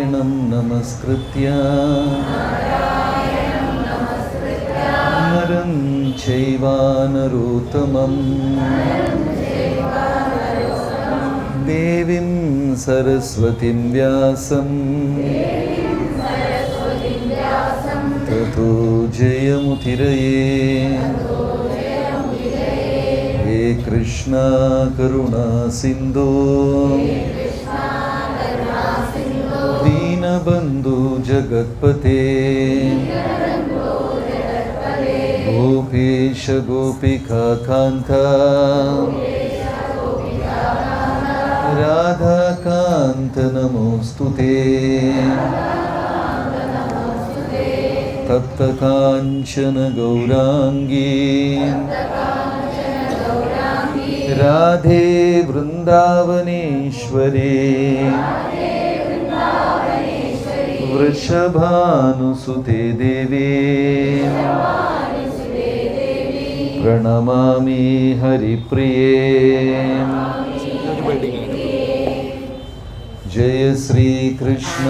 നാരായണം നമസ്കൃത്യ നരം ചൈവ നരോത്തമം ദേവീം സരസ്വതീം വ്യാസം തതോ ജയമുദിരയേ. ഹേ കൃഷ്ണ കരുണാ സിന്ധോ ദീനബന്ധു ജഗത്പതേ ഗോപീശ ഗോപികാകാന്ത രാധാകാന്ത നമോസ്തുതേ. തപ്തകാഞ്ചന ഗൗരാംഗീ രാധേ വൃന്ദാവനേശ്വരീ വൃഷഭാനുസുതേ ദേവീ പ്രണമാമി ഹരിപ്രിയേ. ജയ ശ്രീ കൃഷ്ണ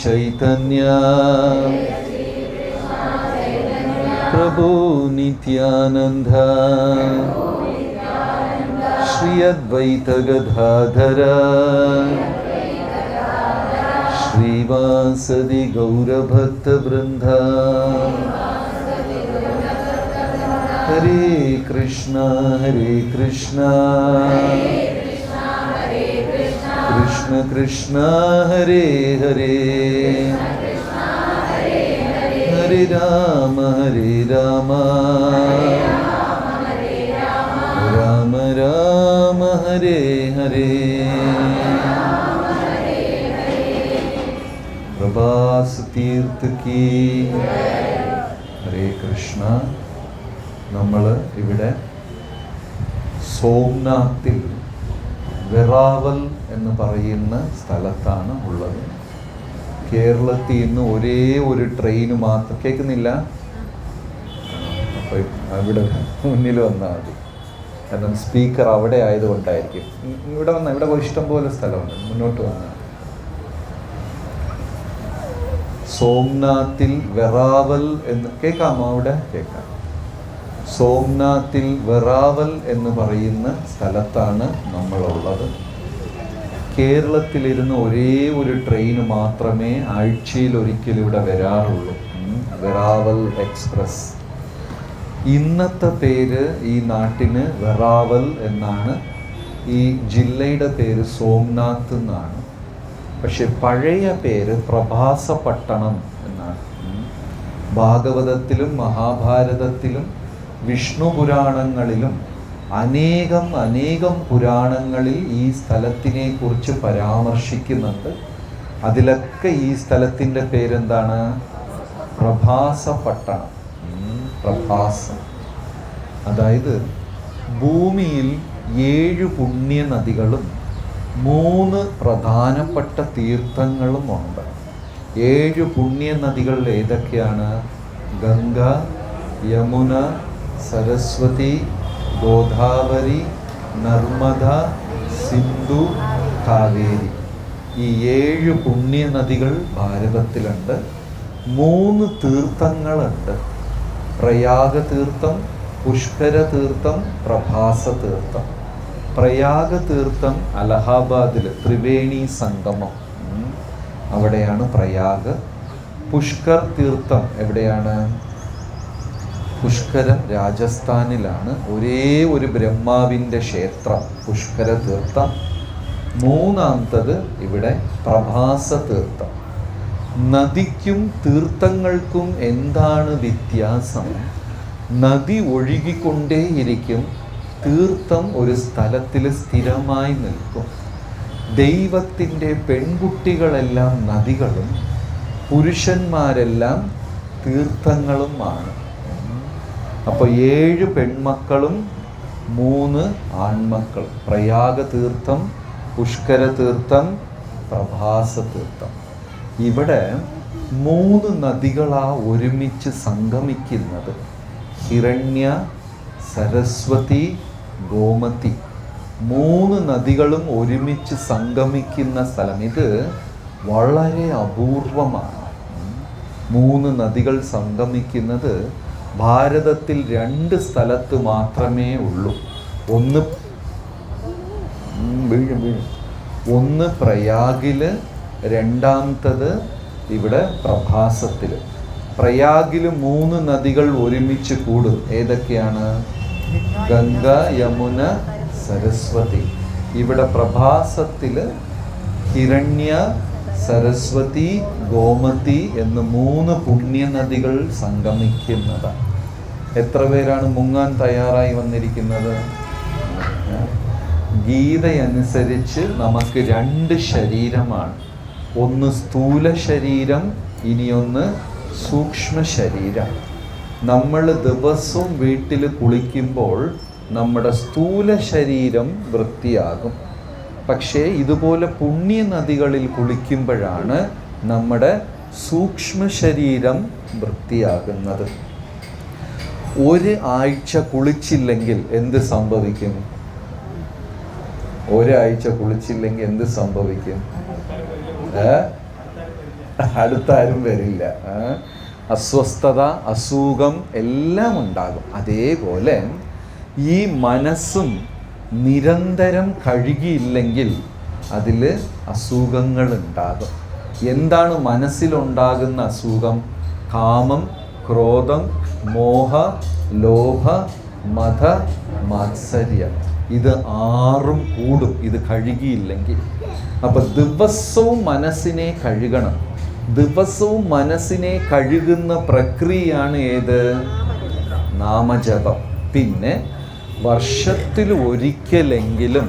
ചൈതന്യ പ്രഭു നിത്യാനന്ദ ശ്രീ അദ്വൈത ഗദാധര ശ്രീവാസദി ഗൗരഭക്തവൃന്ദ. ഹരേ കൃഷ്ണ കൃഷ്ണ കൃഷ്ണ ഹരേ ഹരേ ഹരേ രാമ രാമ രാമ ഹരേ ഹരേ. പ്രഭാസ് തീർത്ഥ് കീ. ഹരേ കൃഷ്ണ. നമ്മൾ ഇവിടെ സോംനാഥിൽ വെറാവൽ എന്ന് പറയുന്ന സ്ഥലത്താണ് ഉള്ളത്. കേരളത്തിൽ നിന്ന് ഒരേ ഒരു ട്രെയിന് മാത്രം. കേൾക്കുന്നില്ല? അപ്പോൾ ഇവിടെ മുന്നിൽ വന്നാൽ മതി, കാരണം സ്പീക്കർ അവിടെ ആയതുകൊണ്ടായിരിക്കും. ഇവിടെ വന്നാൽ ഇവിടെ ഇഷ്ടം പോലെ സ്ഥലമുണ്ട്, മുന്നോട്ട് വന്നാൽ. സോംനാഥിൽ വെറാവൽ എന്ന് കേൾക്കാമോ? അവിടെ കേൾക്കാം. സോംനാഥിൽ വെറാവൽ എന്ന് പറയുന്ന സ്ഥലത്താണ് നമ്മളുള്ളത്. കേരളത്തിലിരുന്ന് ഒരേ ഒരു ട്രെയിൻ മാത്രമേ ആഴ്ചയിൽ ഒരിക്കലും ഇവിടെ വരാറുള്ളൂ, വെറാവൽ എക്സ്പ്രസ്. ഇന്നത്തെ പേര് ഈ നാട്ടിന് വെറാവൽ എന്നാണ്, ഈ ജില്ലയുടെ പേര് സോംനാഥ് എന്നാണ്. പക്ഷെ പഴയ പേര് പ്രഭാസപട്ടണം എന്നാണ്. ഭാഗവതത്തിലും മഹാഭാരതത്തിലും വിഷ്ണു പുരാണങ്ങളിലും അനേകം പുരാണങ്ങളിൽ ഈ സ്ഥലത്തിനെ കുറിച്ച് പരാമർശിക്കുന്നുണ്ട്. അതിലൊക്കെ ഈ സ്ഥലത്തിൻ്റെ പേരെന്താണ്? പ്രഭാസപട്ടണം. പ്രഭാസം, അതായത് ഭൂമിയിൽ 7 പുണ്യനദികളും 3 പ്രധാനപ്പെട്ട തീർത്ഥങ്ങളും ഉണ്ട്. 7 പുണ്യനദികൾ ഏതൊക്കെയാണ്? ഗംഗ, യമുന, സരസ്വതി, ഗോദാവരി, നർമ്മദ, സിന്ധു, കാവേരി. ഈ 7 പുണ്യനദികൾ ഭാരതത്തിലുണ്ട്. 3 തീർത്ഥങ്ങളുണ്ട്. പ്രയാഗ തീർത്ഥം, പുഷ്കര തീർത്ഥം, പ്രഭാസ തീർത്ഥം. പ്രയാഗ തീർത്ഥം അലഹാബാദിൽ ത്രിവേണി സംഗമം, അവിടെയാണ് പ്രയാഗ്. പുഷ്കർ തീർത്ഥം എവിടെയാണ്? പുഷ്കരം രാജസ്ഥാനിലാണ്. ഒരേ ഒരു ബ്രഹ്മാവിൻ്റെ ക്ഷേത്രം പുഷ്കര തീർത്ഥം. 3ാമത്തത് ഇവിടെ പ്രഭാസ തീർത്ഥം. നദിക്കും തീർത്ഥങ്ങൾക്കും എന്താണ് വ്യത്യാസം? നദി ഒഴുകിക്കൊണ്ടേയിരിക്കും, തീർത്ഥം ഒരു സ്ഥലത്തിൽ സ്ഥിരമായി നിൽക്കും. ദൈവത്തിൻ്റെ പെൺകുട്ടികളെല്ലാം നദികളും പുരുഷന്മാരെല്ലാം തീർത്ഥങ്ങളുമാണ്. അപ്പോൾ 7 പെൺമക്കളും 3 ആൺമക്കളും. പ്രയാഗ തീർത്ഥം, പുഷ്കര തീർത്ഥം, പ്രഭാസ തീർത്ഥം. ഇവിടെ 3 നദികളാ ഒരുമിച്ച് സംഗമിക്കുന്നത്. ഹിരണ്യ, സരസ്വതി, ഗോമതി. 3 നദികളും ഒരുമിച്ച് സംഗമിക്കുന്ന സ്ഥലം. ഇത് വളരെ അപൂർവമാണ്. 3 നദികൾ സംഗമിക്കുന്നത് ഭാരതത്തിൽ 2 സ്ഥലത്ത് മാത്രമേ ഉള്ളൂ. ഒന്ന് പ്രയാഗില്, രണ്ടാമത്തത് ഇവിടെ പ്രഭാസത്തിൽ. പ്രയാഗിൽ 3 നദികൾ ഒരുമിച്ച് കൂടും. ഏതൊക്കെയാണ്? ഗംഗ, യമുന, സരസ്വതി. ഇവിടെ പ്രഭാസത്തിൽ ഹിരണ്യ, സരസ്വതി, ഗോമതി എന്ന് 3 പുണ്യനദികൾ സംഗമിക്കുന്നതാണ്. എത്ര പേരാണ് മുങ്ങാൻ തയ്യാറായി വന്നിരിക്കുന്നത്? ഗീതയനുസരിച്ച് നമുക്ക് 2 ശരീരമാണ്. ഒന്ന് സ്ഥൂല ശരീരം, ഇനിയൊന്ന് സൂക്ഷ്മ ശരീരം. നമ്മൾ ദിവസവും വീട്ടിൽ കുളിക്കുമ്പോൾ നമ്മുടെ സ്ഥൂല ശരീരം വൃത്തിയാകും. പക്ഷേ ഇതുപോലെ പുണ്യ നദികളിൽ കുളിക്കുമ്പോഴാണ് നമ്മുടെ സൂക്ഷ്മ ശരീരം വൃത്തിയാകുന്നത്. 1 ആഴ്ച കുളിച്ചില്ലെങ്കിൽ എന്ത് സംഭവിക്കും? 1 ആഴ്ച കുളിച്ചില്ലെങ്കിൽ എന്ത് സംഭവിക്കും? അടുത്താരും വരില്ല. അസ്വസ്ഥത, അസുഖം എല്ലാം ഉണ്ടാകും. അതേപോലെ ഈ മനസ്സും നിരന്തരം കഴുകിയില്ലെങ്കിൽ അതിൽ അസുഖങ്ങൾ ഉണ്ടാകും. എന്താണ് മനസ്സിലുണ്ടാകുന്ന അസുഖം? കാമം, ക്രോധം, മോഹ, ലോഭ, മത, മാത്സര്യം. ഇത് 6ഉം കൂടും ഇത് കഴുകിയില്ലെങ്കിൽ. അപ്പം ദിവസവും മനസ്സിനെ കഴുകണം. ദിവസവും മനസ്സിനെ കഴുകുന്ന പ്രക്രിയയാണ് ഏത്? നാമജപം. പിന്നെ വർഷത്തിൽ ഒരിക്കലെങ്കിലും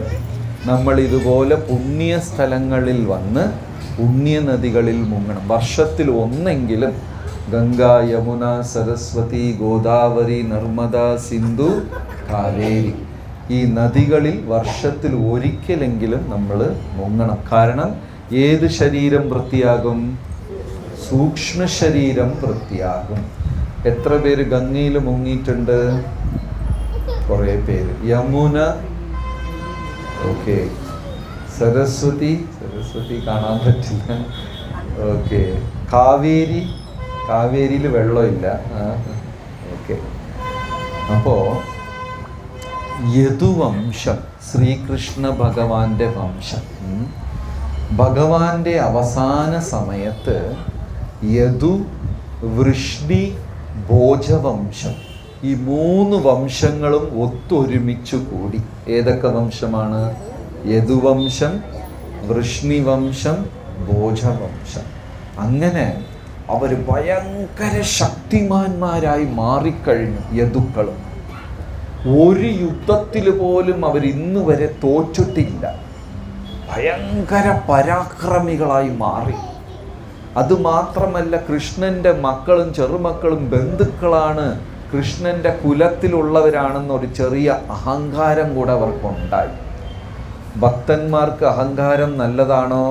നമ്മൾ ഇതുപോലെ പുണ്യ സ്ഥലങ്ങളിൽ വന്ന് പുണ്യനദികളിൽ മുങ്ങണം. വർഷത്തിൽ ഒന്നെങ്കിലും ഗംഗ, യമുന, സരസ്വതി, ഗോദാവരി, നർമ്മദ, സിന്ധു, കാവേരി ഈ നദികളിൽ വർഷത്തിൽ ഒരിക്കലെങ്കിലും നമ്മൾ മുങ്ങണം. കാരണം ഏത് ശരീരം വൃത്തിയാകും? സൂക്ഷ്മ ശരീരം വൃത്തിയാകും. എത്ര പേര് ഗംഗയിൽ മുങ്ങിയിട്ടുണ്ട്? കുറേ പേര്. യമുന, ഓക്കെ. സരസ്വതി കാണാൻ പറ്റില്ല. ഓക്കെ. കാവേരിയിൽ വെള്ളമില്ല. ഓക്കെ. അപ്പോൾ യദുവംശം, ശ്രീകൃഷ്ണ ഭഗവാന്റെ വംശം. ഭഗവാന്റെ അവസാന സമയത്ത് യദു, വൃഷ്ണി, ഭോജവംശം ഈ 3 വംശങ്ങളും ഒത്തൊരുമിച്ചു കൂടി. ഏതൊക്കെ വംശമാണ്? യദുവംശം, വൃഷ്ണിവംശം, ഭോജവംശം. അങ്ങനെ അവർ ഭയങ്കര ശക്തിമാന്മാരായി മാറിക്കഴിഞ്ഞു. യദുക്കളും ഒരു യുദ്ധത്തിൽ പോലും അവർ ഇന്ന് വരെ തോറ്റിട്ടില്ല. ഭയങ്കര പരാക്രമികളായി മാറി. അതുമാത്രമല്ല, കൃഷ്ണൻ്റെ മക്കളും ചെറുമക്കളും ബന്ധുക്കളാണ്, കൃഷ്ണൻ്റെ കുലത്തിലുള്ളവരാണെന്നൊരു ചെറിയ അഹങ്കാരം കൂടെ അവർക്കുണ്ടായി. ഭക്തന്മാർക്ക് അഹങ്കാരം നല്ലതാണോ?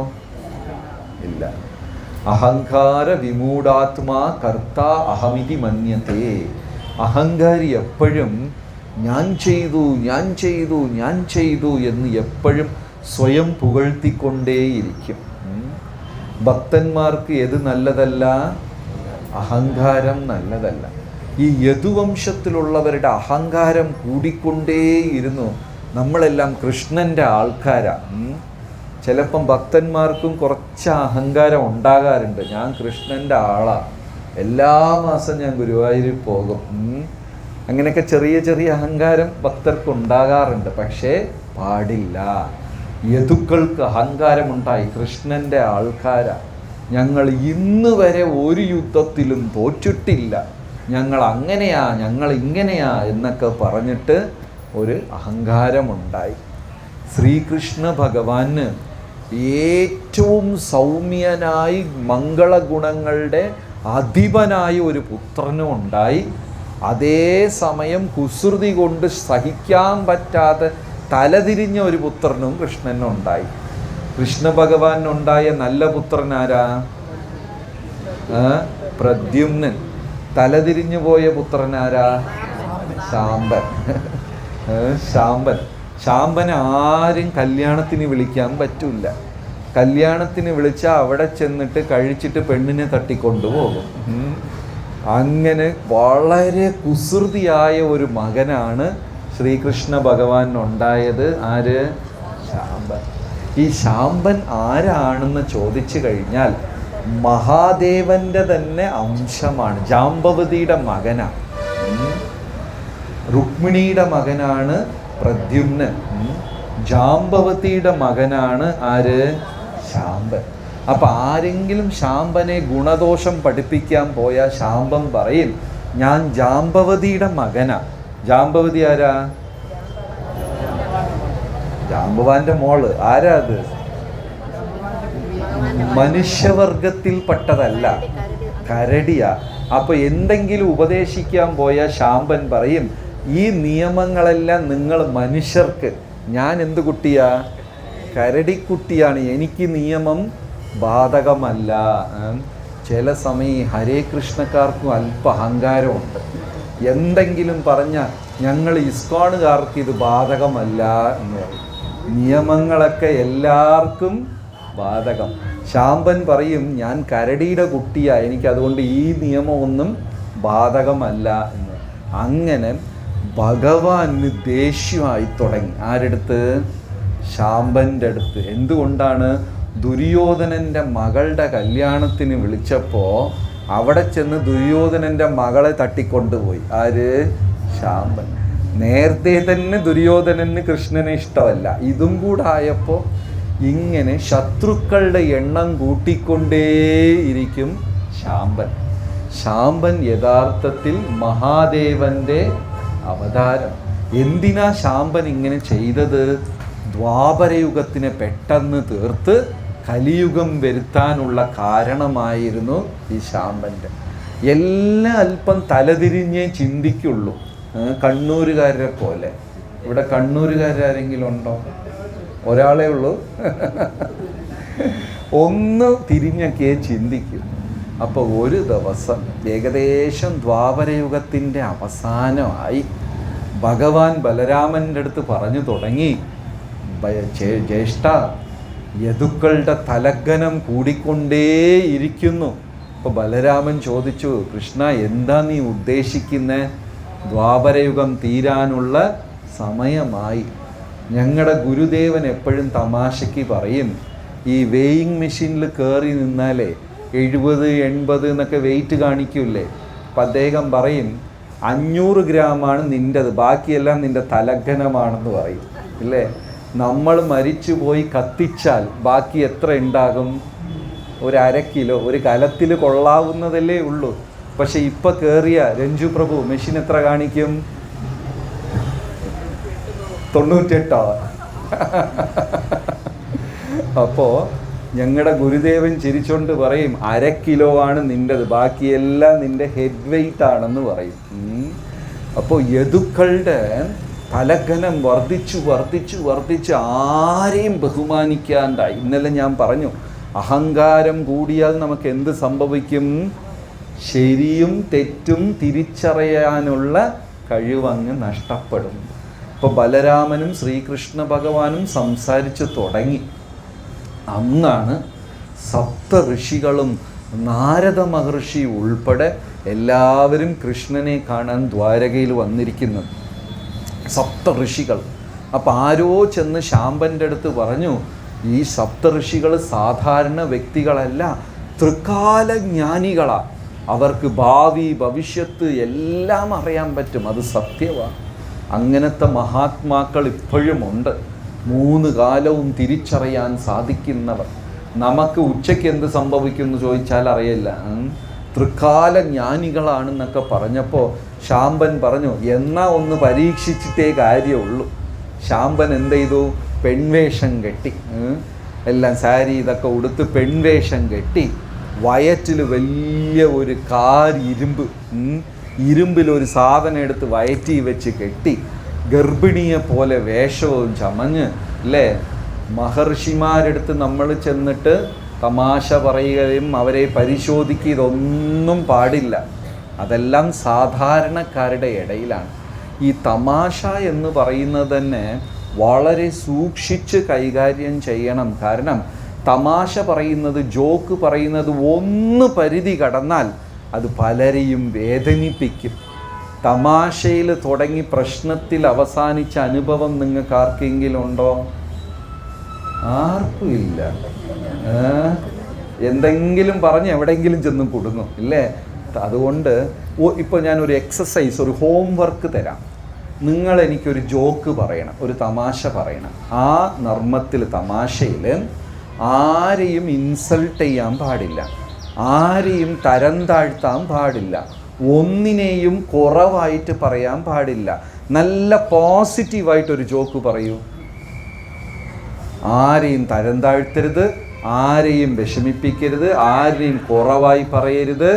ഇല്ല. അഹങ്കാര വിമൂഢാത്മാ കർത്ത അഹമിതി മന്യത്തെ. അഹങ്കാരി എപ്പോഴും ഞാൻ ചെയ്തു എന്ന് എപ്പോഴും സ്വയം പുകഴ്ത്തിക്കൊണ്ടേയിരിക്കും. ഭക്തന്മാർക്ക് ഏത് നല്ലതല്ല? അഹങ്കാരം നല്ലതല്ല. ഈ യദുവംശത്തിലുള്ളവരുടെ അഹങ്കാരം കൂടിക്കൊണ്ടേയിരുന്നു. നമ്മളെല്ലാം കൃഷ്ണൻ്റെ ആൾക്കാരാണ്. ചിലപ്പം ഭക്തന്മാർക്കും കുറച്ച് അഹങ്കാരം ഉണ്ടാകാറുണ്ട്. ഞാൻ കൃഷ്ണൻ്റെ ആളാണ്, എല്ലാ മാസം ഞാൻ ഗുരുവായൂരിൽ പോകും. അങ്ങനെയൊക്കെ ചെറിയ ചെറിയ അഹങ്കാരം ഭക്തർക്ക് ഉണ്ടാകാറുണ്ട്. പക്ഷേ പാടില്ല. യദുക്കൾക്ക് അഹങ്കാരമുണ്ടായി. കൃഷ്ണൻ്റെ ആൾക്കാരാണ് ഞങ്ങൾ, ഇന്ന് വരെ ഒരു യുദ്ധത്തിലും തോറ്റിട്ടില്ല, ഞങ്ങൾ അങ്ങനെയാ, ഞങ്ങൾ ഇങ്ങനെയാ എന്നൊക്കെ പറഞ്ഞിട്ട് ഒരു അഹങ്കാരമുണ്ടായി. ശ്രീകൃഷ്ണ ഭഗവാന് ഏറ്റവും സൗമ്യനായി മംഗളഗുണങ്ങളുടെ അധിപനായ ഒരു പുത്രനും ഉണ്ടായി. അതേസമയം കുസൃതി കൊണ്ട് സഹിക്കാൻ പറ്റാതെ തലതിരിഞ്ഞ ഒരു പുത്രനും കൃഷ്ണനുണ്ടായി. കൃഷ്ണ ഭഗവാനുണ്ടായ നല്ല പുത്രൻ ആരാ? പ്രദ്യുമ്നൻ. തലതിരിഞ്ഞു പോയ പുത്രൻ ആരാ? ശാംബൻ. ശാംബനെ ആരും കല്യാണത്തിന് വിളിക്കാൻ പറ്റില്ല. കല്യാണത്തിന് വിളിച്ചാൽ അവിടെ ചെന്നിട്ട് കഴിച്ചിട്ട് പെണ്ണിനെ തട്ടിക്കൊണ്ടുപോകും. അങ്ങനെ വളരെ കുസൃതിയായ ഒരു മകനാണ് ശ്രീകൃഷ്ണ ഭഗവാനുണ്ടായത്. ആര്? ശാംബൻ. ഈ ശാംബൻ ആരാണെന്ന് ചോദിച്ചു കഴിഞ്ഞാൽ മഹാദേവന്റെ തന്നെ അംശമാണ്. ജാംബവതിയുടെ മകനാണ്, രുക്മിണിയുടെ മകനാണ് പ്രദ്യുമ്നൻ. ജാംബവതിയുടെ മകനാണ് ആര്? ശാംബൻ. അപ്പം ആരെങ്കിലും ശാംബനെ ഗുണദോഷം പഠിപ്പിക്കാൻ പോയാൽ ശാംബൻ പറയും, ഞാൻ ജാംബവതിയുടെ മകനാ. ജാംബവതി ആരാ? ജാംബവാന്റെ മോള്. ആരാ അത്? മനുഷ്യവർഗത്തിൽപ്പെട്ടതല്ല, കരടിയാ. അപ്പൊ എന്തെങ്കിലും ഉപദേശിക്കാൻ പോയ ശാംബൻ പറയും, ഈ നിയമങ്ങളെല്ലാം നിങ്ങൾ മനുഷ്യർക്ക്, ഞാൻ എന്ത് കുട്ടിയാ? കരടിക്കുട്ടിയാണ്, എനിക്ക് നിയമം ബാധകമല്ല. ചില സമയം ഹരേ കൃഷ്ണക്കാർക്കും അല്പ അഹങ്കാരമുണ്ട്. എന്തെങ്കിലും പറഞ്ഞാൽ ഞങ്ങൾ ഇസ്കോണുകാർക്ക് ഇത് ബാധകമല്ല എന്ന് പറയും. നിയമങ്ങളൊക്കെ എല്ലാവർക്കും ബാധകം. ശാംബൻ പറയും, ഞാൻ കരടിയുടെ കുട്ടിയാ, എനിക്കതുകൊണ്ട് ഈ നിയമമൊന്നും ബാധകമല്ല എന്ന്. അങ്ങനെ ഭഗവാന് ദേഷ്യമായി തുടങ്ങി. ആരെടുത്ത്? ശാംബൻ്റെ അടുത്ത്. എന്തുകൊണ്ടാണ്? ദുര്യോധനൻ്റെ മകളുടെ കല്യാണത്തിന് വിളിച്ചപ്പോൾ അവിടെ ചെന്ന് ദുര്യോധനൻ്റെ മകളെ തട്ടിക്കൊണ്ടുപോയി. ആര്? ശാംബൻ. നേരത്തെ തന്നെ ദുര്യോധനന് കൃഷ്ണനെ ഇഷ്ടമല്ല, ഇതും കൂടെ ആയപ്പോൾ ഇങ്ങനെ ശത്രുക്കളുടെ എണ്ണം കൂട്ടിക്കൊണ്ടേയിരിക്കും ശാംബൻ. ശാംബൻ യഥാർത്ഥത്തിൽ മഹാദേവന്റെ അവതാരം. എന്തിനാ ശാംബൻ ഇങ്ങനെ ചെയ്തത്? ദ്വാപരയുഗത്തിനെ പെട്ടെന്ന് തീർത്ത് കലിയുഗം വരുത്താനുള്ള കാരണമായിരുന്നു ഈ ശാംബൻ്റെ. എല്ലാം അല്പം തലതിരിഞ്ഞേ ചിന്തിക്കുള്ളൂ. കണ്ണൂരുകാരെ പോലെ. ഇവിടെ കണ്ണൂരുകാരെങ്കിലും ഉണ്ടോ? ഒരാളേ ഉള്ളൂ. ഒന്ന് തിരിഞ്ഞൊക്കെ ചിന്തിക്കും. അപ്പോൾ ഒരു ദിവസം ഏകദേശം ദ്വാപരയുഗത്തിൻ്റെ അവസാനമായി ഭഗവാൻ ബലരാമൻ്റെ അടുത്ത് പറഞ്ഞു തുടങ്ങി, ജ്യേഷ്ഠ, യദുക്കളുടെ തലഗനം കൂടിക്കൊണ്ടേയിരിക്കുന്നു. അപ്പോൾ ബലരാമൻ ചോദിച്ചു, കൃഷ്ണ എന്താ നീ ഉദ്ദേശിക്കുന്നത്? ദ്വാപരയുഗം തീരാനുള്ള സമയമായി. ഞങ്ങളുടെ ഗുരുദേവൻ എപ്പോഴും തമാശയ്ക്ക് പറയും, ഈ വെയിങ് മെഷീനിൽ കയറി നിന്നാലേ 70-80 എന്നൊക്കെ വെയിറ്റ് കാണിക്കൂലേ. അപ്പം അദ്ദേഹം പറയും, 500 ഗ്രാമാണ് നിൻ്റെത്, ബാക്കിയെല്ലാം നിൻ്റെ തലഘനമാണെന്ന് പറയും, ഇല്ലേ? നമ്മൾ മരിച്ചു പോയി കത്തിച്ചാൽ ബാക്കി എത്ര ഉണ്ടാകും? ഒരു 1/2 കിലോ. ഒരു കലത്തിൽ കൊള്ളാവുന്നതല്ലേ ഉള്ളൂ. പക്ഷെ ഇപ്പം കയറിയ രഞ്ജു പ്രഭു മെഷീൻ എത്ര കാണിക്കും? 98. അപ്പോൾ ഞങ്ങളുടെ ഗുരുദേവൻ ചിരിച്ചോണ്ട് പറയും, 1/2 കിലോ ആണ് നിൻ്റെത്, ബാക്കിയെല്ലാം നിൻ്റെ ഹെഡ് വെയിറ്റ് ആണെന്ന് പറയും. അപ്പോൾ യദുക്കളുടെ തലഘനം വർദ്ധിച്ചു വർദ്ധിച്ചു വർദ്ധിച്ച് ആരെയും ബഹുമാനിക്കാണ്ടായി. ഇന്നലെ ഞാൻ പറഞ്ഞു, അഹങ്കാരം കൂടിയാൽ നമുക്ക് എന്ത് സംഭവിക്കും? ശരിയും തെറ്റും തിരിച്ചറിയാനുള്ള കഴിവങ്ങ് നഷ്ടപ്പെടും. ഇപ്പോൾ ബലരാമനും ശ്രീകൃഷ്ണ ഭഗവാനും സംസാരിച്ചു തുടങ്ങി. അന്നാണ് സപ്ത ഋഷികളും നാരദ മഹർഷി ഉൾപ്പെടെ എല്ലാവരും കൃഷ്ണനെ കാണാൻ ദ്വാരകയിൽ വന്നിരിക്കുന്നത്. സപ്ത ഋഷികൾ. അപ്പം ആരോ ചെന്ന് ശാംബൻ്റെ അടുത്ത് പറഞ്ഞു, ഈ സപ്ത ഋഷികൾ സാധാരണ വ്യക്തികളല്ല, ത്രികാലജ്ഞാനികളാണ്. അവർക്ക് ഭാവി ഭവിഷ്യത്ത് എല്ലാം അറിയാൻ പറ്റും. അത് സത്യമാണ്. അങ്ങനത്തെ മഹാത്മാക്കൾ ഇപ്പോഴുമുണ്ട്. 3 കാലവും തിരിച്ചറിയാൻ സാധിക്കുന്നവർ. നമുക്ക് ഉച്ചയ്ക്ക് എന്ത് സംഭവിക്കുമെന്ന് ചോദിച്ചാൽ അറിയില്ല. ത്രികാല ജ്ഞാനികളാണെന്നൊക്കെ പറഞ്ഞപ്പോൾ ശാംബൻ പറഞ്ഞു, എന്നാ ഒന്ന് പരീക്ഷിച്ചിട്ടേ കാര്യമുള്ളൂ. ശാംബൻ എന്ത് ചെയ്തു? പെൺവേഷം കെട്ടി, എല്ലാം സാരി ഇതൊക്കെ ഉടുത്ത് പെൺവേഷം കെട്ടി, വയറ്റിൽ വലിയ ഒരു ഇരുമ്പിലൊരു സാധനം എടുത്ത് വയറ്റി വെച്ച് കെട്ടി, ഗർഭിണിയെ പോലെ വേഷവും ചമഞ്ഞ്, അല്ലേ? മഹർഷിമാരെടുത്ത് നമ്മൾ ചെന്നിട്ട് തമാശ പറയുകയും അവരെ പരിശോധിക്കുക, ഇതൊന്നും പാടില്ല. അതെല്ലാം സാധാരണക്കാരുടെ ഇടയിലാണ്. ഈ തമാശ എന്ന് പറയുന്നത് തന്നെ വളരെ സൂക്ഷിച്ച് കൈകാര്യം ചെയ്യണം. കാരണം തമാശ പറയുന്നത്, ജോക്ക് പറയുന്നത് ഒന്ന് പരിധി കടന്നാൽ അത് പലരെയും വേദനിപ്പിക്കും. തമാശയിൽ തുടങ്ങി പ്രശ്നത്തിൽ അവസാനിച്ച അനുഭവം നിങ്ങൾക്ക് ആർക്കെങ്കിലും ഉണ്ടോ? ആർക്കും ഇല്ല. എന്തെങ്കിലും പറഞ്ഞ് എവിടെയെങ്കിലും ചെന്ന് കുടുങ്ങും, ഇല്ലേ? അതുകൊണ്ട് ഇപ്പോൾ ഞാനൊരു എക്സസൈസ്, ഒരു ഹോംവർക്ക് തരാം. നിങ്ങൾ എനിക്കൊരു ജോക്ക് പറയണം, ഒരു തമാശ പറയണം. ആ നർമ്മത്തിൽ, തമാശയിൽ ആരെയും ഇൻസൾട്ട് ചെയ്യാൻ പാടില്ല, ആരെയും തരം താഴ്ത്താൻ പാടില്ല, ഒന്നിനെയും കുറവായിട്ട് പറയാൻ പാടില്ല. നല്ല പോസിറ്റീവായിട്ടൊരു ജോക്ക് പറയൂ. ആരെയും തരം താഴ്ത്തരുത്, ആരെയും വിഷമിപ്പിക്കരുത്, ആരെയും കുറവായി പറയരുത്.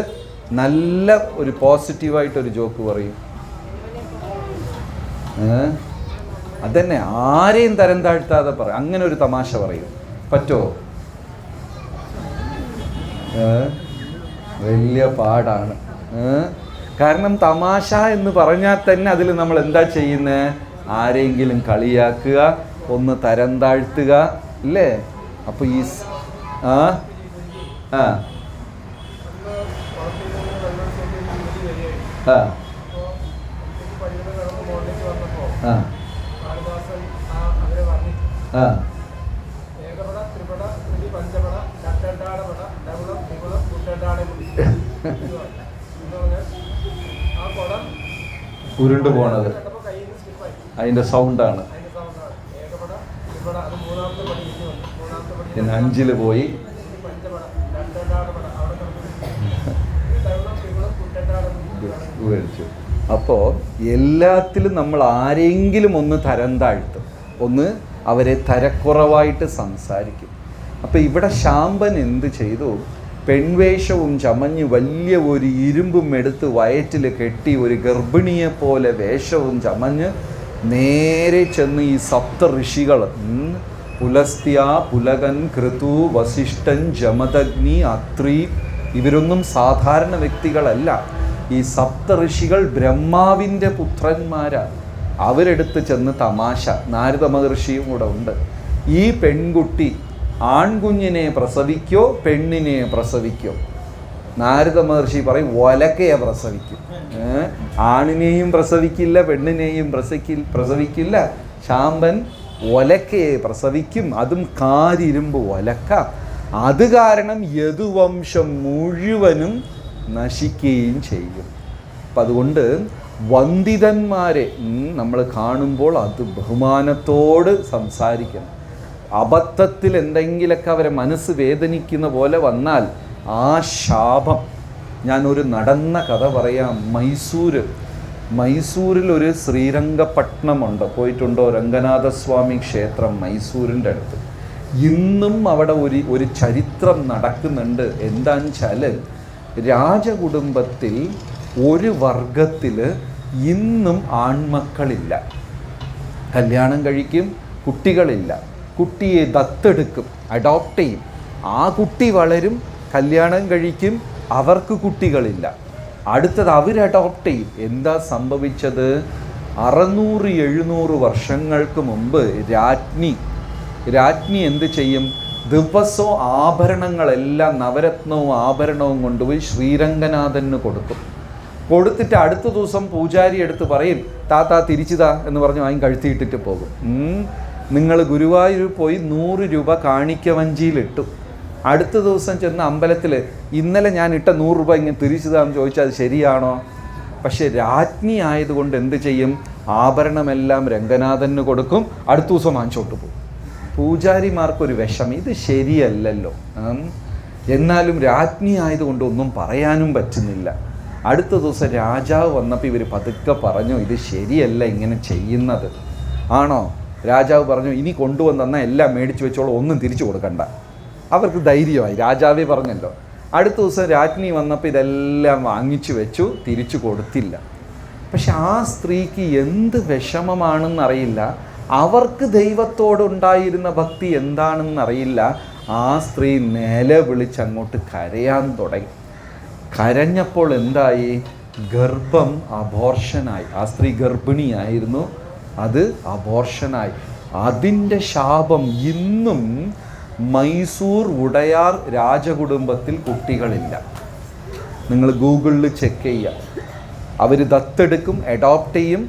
നല്ല ഒരു പോസിറ്റീവായിട്ടൊരു ജോക്ക് പറയും. അതന്നെ, ആരെയും തരം താഴ്ത്താതെ പറ. അങ്ങനെ ഒരു തമാശ പറയും. പറ്റുമോ? വലിയ പാടാണ്. കാരണം തമാശ എന്ന് പറഞ്ഞാൽ തന്നെ അതിൽ നമ്മൾ എന്താ ചെയ്യുന്നത്? ആരെങ്കിലും കളിയാക്കുക, ഒന്ന് തരം താഴ്ത്തുക, ഇല്ലേ? അപ്പോൾ ഈ ആ ആ ആ ആ ആ ഉരുണ്ടു പോണത് അതിൻ്റെ സൗണ്ടാണ്. പിന്നെ 5 പോയി. അപ്പോൾ എല്ലാത്തിലും നമ്മൾ ആരെങ്കിലും ഒന്ന് തരം താഴ്ത്തും, ഒന്ന് അവരെ തരക്കുറവായിട്ട് സംസാരിക്കും. അപ്പോൾ ഇവിടെ ശാമ്പൻ എന്ത് ചെയ്തു? പെൺവേഷവും ചമഞ്ഞ് വലിയ ഒരു ഇരുമ്പും എടുത്ത് വയറ്റിൽ കെട്ടി ഒരു ഗർഭിണിയെ പോലെ വേഷവും ചമഞ്ഞ് നേരെ ചെന്ന് ഈ സപ്ത ഋഷികൾ, പുലസ്ത്യ, പുലകൻ, ക്രതു, വസിഷ്ഠൻ, ജമദഗ്നി, അത്രി, ഇവരൊന്നും സാധാരണ വ്യക്തികളല്ല. ഈ സപ്ത ഋഷികൾ ബ്രഹ്മാവിൻ്റെ പുത്രന്മാരാണ്. അവരെടുത്ത് ചെന്ന് തമാശ, നാരദ മഹർഷിയും കൂടെ ഉണ്ട്. ഈ പെൺകുട്ടി ആൺകുഞ്ഞിനെ പ്രസവിക്കോ പെണ്ണിനെ പ്രസവിക്കോ? നാരദ മഹർഷി പറയും ഒലക്കയെ പ്രസവിക്കും. ആണിനെയും പ്രസവിക്കില്ല, പെണ്ണിനെയും പ്രസവിക്കില്ല. ശാമ്പൻ ഒലക്കയെ പ്രസവിക്കും, അതും കാരിരുമ്പ് ഒലക്ക. അത് കാരണം യദുവംശം മുഴുവനും നശിക്കുകയും ചെയ്യും. അപ്പം അതുകൊണ്ട് വന്ദിതന്മാരെ നമ്മൾ കാണുമ്പോൾ അത് ബഹുമാനത്തോട് സംസാരിക്കണം. അബദ്ധത്തിൽ എന്തെങ്കിലുമൊക്കെ അവരെ മനസ്സ് വേദനിക്കുന്ന പോലെ വന്നാൽ ആ ശാപം. ഞാനൊരു നടന്ന കഥ പറയാം. മൈസൂരിൽ ഒരു ശ്രീരംഗപട്ടണമുണ്ട്. പോയിട്ടുണ്ടോ? രംഗനാഥസ്വാമി ക്ഷേത്രം മൈസൂരിൻ്റെ അടുത്ത്. ഇന്നും അവിടെ ഒരു ചരിത്രം നടക്കുന്നുണ്ട്. എന്താണെന്ന് വെച്ചാൽ രാജകുടുംബത്തിൽ ഒരു വർഗത്തിൽ ഇന്നും ആൺമക്കളില്ല. കല്യാണം കഴിക്കും, കുട്ടികളില്ല. കുട്ടിയെ ദത്തെടുക്കും, അഡോപ്റ്റ് ചെയ്യും. ആ കുട്ടി വളരും, കല്യാണം കഴിക്കും, അവർക്ക് കുട്ടികളില്ല. അടുത്തത് അവർ അഡോപ്റ്റ് ചെയ്യും. എന്താ സംഭവിച്ചത്? 600-700 വർഷങ്ങൾക്ക് മുമ്പ് രാജ്ഞി എന്ത് ചെയ്യും? ദിവസവും ആഭരണങ്ങളെല്ലാം, നവരത്നവും ആഭരണവും കൊണ്ടുപോയി ശ്രീരംഗനാഥന് കൊടുത്തിട്ട് അടുത്ത ദിവസം പൂജാരി എടുത്ത് പറയും, താത്ത തിരിച്ചുതാ എന്ന് പറഞ്ഞ് വാങ്ങി കഴുത്തിയിട്ടിട്ട് പോകും. നിങ്ങൾ ഗുരുവായൂർ പോയി 100 രൂപ കാണിക്കവഞ്ചിയിലിട്ടു. അടുത്ത ദിവസം ചെന്ന് അമ്പലത്തിൽ ഇന്നലെ ഞാൻ ഇട്ട 100 രൂപ ഇങ്ങനെ തിരിച്ചുതാന്ന് ചോദിച്ചാൽ അത് ശരിയാണോ? പക്ഷെ രാജ്ഞി ആയതുകൊണ്ട് എന്ത് ചെയ്യും? ആഭരണമെല്ലാം രംഗനാഥന് കൊടുക്കും, അടുത്ത ദിവസം വാങ്ങിച്ചോട്ട് പോകും. പൂജാരിമാർക്കൊരു വിഷമം, ഇത് ശരിയല്ലല്ലോ. എന്നാലും രാജ്ഞി ആയതുകൊണ്ട് ഒന്നും പറയാനും പറ്റുന്നില്ല. അടുത്ത ദിവസം രാജാവ് വന്നപ്പോൾ ഇവർ പതുക്കെ പറഞ്ഞു, ഇത് ശരിയല്ല ഇങ്ങനെ ചെയ്യുന്നത്. ആണോ? രാജാവ് പറഞ്ഞു, ഇനി കൊണ്ടുവന്നാൽ എല്ലാം മേടിച്ച് വെച്ചോളൂ, ഒന്നും തിരിച്ചു കൊടുക്കണ്ട. അവർക്ക് ധൈര്യമായി, രാജാവേ പറഞ്ഞല്ലോ. അടുത്ത ദിവസം രാജ്ഞി വന്നപ്പോൾ ഇതെല്ലാം വാങ്ങിച്ചു വെച്ചു, തിരിച്ചു കൊടുത്തില്ല. പക്ഷെ ആ സ്ത്രീക്ക് എന്ത് വിഷമമാണെന്നറിയില്ല, അവർക്ക് ദൈവത്തോടുണ്ടായിരുന്ന ഭക്തി എന്താണെന്നറിയില്ല. ആ സ്ത്രീ നിലവിളിച്ചങ്ങോട്ട് കരയാൻ തുടങ്ങി. കരഞ്ഞപ്പോൾ എന്തായി? ഗർഭം അബോർഷനായി. ആ സ്ത്രീ ഗർഭിണിയായിരുന്നു, അത് അബോർഷനായി. അതിൻ്റെ ശാപം ഇന്നും മൈസൂർ ഉടയാർ രാജകുടുംബത്തിൽ കുട്ടികളില്ല. നിങ്ങൾ ഗൂഗിളിൽ ചെക്ക് ചെയ്യുക. അവർ ദത്തെടുക്കും, അഡോപ്റ്റ് ചെയ്യും,